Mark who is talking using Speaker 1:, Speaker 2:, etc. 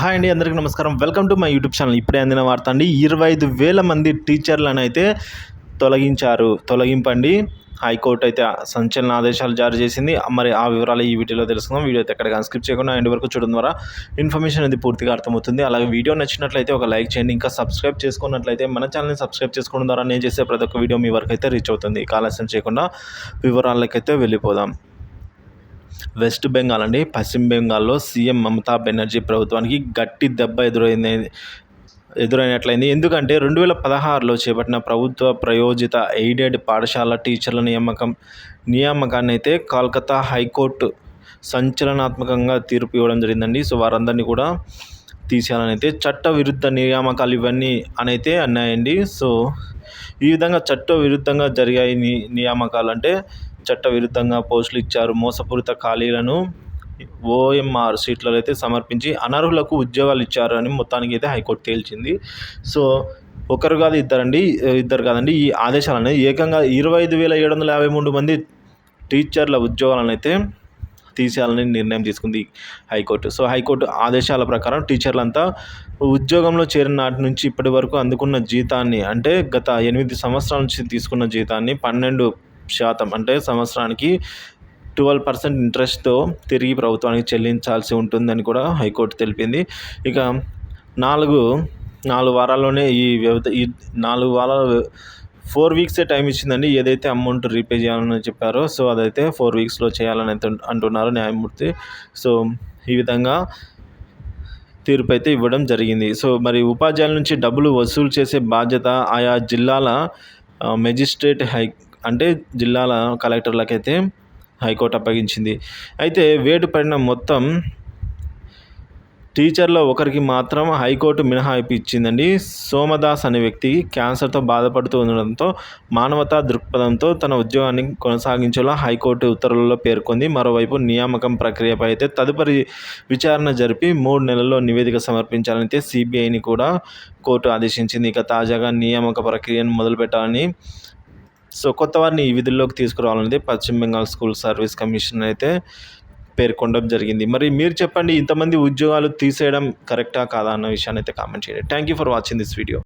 Speaker 1: Hi అండి, అందరికీ నమస్కారం. Welcome to my YouTube channel. ఇప్పుడే అందిన వార్త అండి. 25,000 మంది టీచర్లను అయితే తొలగింపండి. హైకోర్టు అయితే సంచలన ఆదేశాలు జారీ చేసింది. మరి ఆ వివరాలు ఈ వీడియోలో తెలుసుకుందాం. వీడియో అయితే ఎక్కడ స్కిప్ చేయకుండా ఎండ్ వరకు చూడడం ద్వారా ఇన్ఫర్మేషన్ అనేది పూర్తిగా అర్థమవుతుంది. అలాగే వీడియో నచ్చినట్లయితే ఒక లైక్ చేయండి. ఇంకా సబ్స్క్రైబ్ చేసుకున్నట్లయితే మన ఛానల్ని సబ్స్క్రైబ్ చేసుకోవడం ద్వారా నేను చేసే ప్రతి ఒక్క వీడియో మీ వరకు అయితే రీచ్ అవుతుంది. ఆలస్యం చేయకుండా వివరాలకైతే వెళ్ళిపోదాం. వెస్ట్ బెంగాల్ అండి. పశ్చిమ బెంగాల్లో సీఎం మమతా బెనర్జీ ప్రభుత్వానికి గట్టి దెబ్బ ఎదురైనట్లయింది. ఎందుకంటే 2016లో చేపట్టిన ప్రభుత్వ ప్రయోజిత ఎయిడెడ్ పాఠశాల టీచర్ల నియామకాన్ని అయితే కోల్కతా హైకోర్టు సంచలనాత్మకంగా తీర్పు ఇవ్వడం జరిగిందండి. సో వారందరినీ కూడా తీసేయాలని అయితే చట్ట విరుద్ధ నియామకాలు ఇవన్నీ అనైతే అన్నాయండి. సో ఈ విధంగా చట్ట విరుద్ధంగా జరిగాయి నియామకాలు అంటే చట్టవిరుద్ధంగా పోస్టులు ఇచ్చారు. మోసపూరిత ఖాళీలను ఓఎంఆర్ సీట్లలో అయితే సమర్పించి అనర్హులకు ఉద్యోగాలు ఇచ్చారు అని మొత్తానికి అయితే హైకోర్టు తేల్చింది. సో ఒకరు కాదు ఇద్దరు కాదండి. ఈ ఆదేశాలు అనేది ఏకంగా 25,753 మంది టీచర్ల ఉద్యోగాలను అయితే తీసేయాలని నిర్ణయం తీసుకుంది హైకోర్టు. సో హైకోర్టు ఆదేశాల ప్రకారం టీచర్లంతా ఉద్యోగంలో చేరిన నాటి నుంచి ఇప్పటి వరకు అందుకున్న జీతాన్ని, అంటే గత 8 సంవత్సరాల నుంచి తీసుకున్న జీతాన్ని 12% అంటే సంవత్సరానికి 12% ఇంట్రెస్ట్తో తిరిగి ప్రభుత్వానికి చెల్లించాల్సి ఉంటుందని కూడా హైకోర్టు తెలిపింది. ఇక నాలుగు వారాల్లోనే ఈ 4 వారాలు 4 వీక్సే టైం ఇచ్చిందండి. ఏదైతే అమౌంట్ రీపే చేయాలని చెప్పారో సో అదైతే 4 వీక్స్లో చేయాలని అంటున్నారు న్యాయమూర్తి. సో ఈ విధంగా తీర్పు అయితే ఇవ్వడం జరిగింది. సో మరి ఉపాధ్యాయుల నుంచి డబ్బులు వసూలు చేసే బాధ్యత ఆయా జిల్లాల మెజిస్ట్రేట్ అంటే జిల్లాల కలెక్టర్లకైతే హైకోర్టు అప్పగించింది. అయితే వేటు పడిన మొత్తం టీచర్లో ఒకరికి మాత్రం హైకోర్టు మినహాయింపు ఇచ్చిందండి. సోమదాస్ అనే వ్యక్తి క్యాన్సర్తో బాధపడుతూ ఉండడంతో మానవతా దృక్పథంతో తన ఉద్యోగాన్ని కొనసాగించేలా హైకోర్టు ఉత్తర్వులలో పేర్కొంది. మరోవైపు నియామకం ప్రక్రియపై అయితే తదుపరి విచారణ జరిపి 3 నెలల్లో నివేదిక సమర్పించాలని అయితే సిబిఐని కూడా కోర్టు ఆదేశించింది. ఇక తాజాగా నియామక ప్రక్రియను మొదలుపెట్టాలని, సో కొత్త వారిని ఈ విధుల్లోకి తీసుకురావాలనేది పశ్చిమ బెంగాల్ స్కూల్ సర్వీస్ కమిషన్ అయితే పేర్కొనడం జరిగింది. మరి మీరు చెప్పండి, ఇంతమంది ఉద్యోగాలు తీసేయడం కరెక్టా కాదా అన్న విషయాన్ని అయితే కామెంట్ చేయండి. Thank you for watching this video.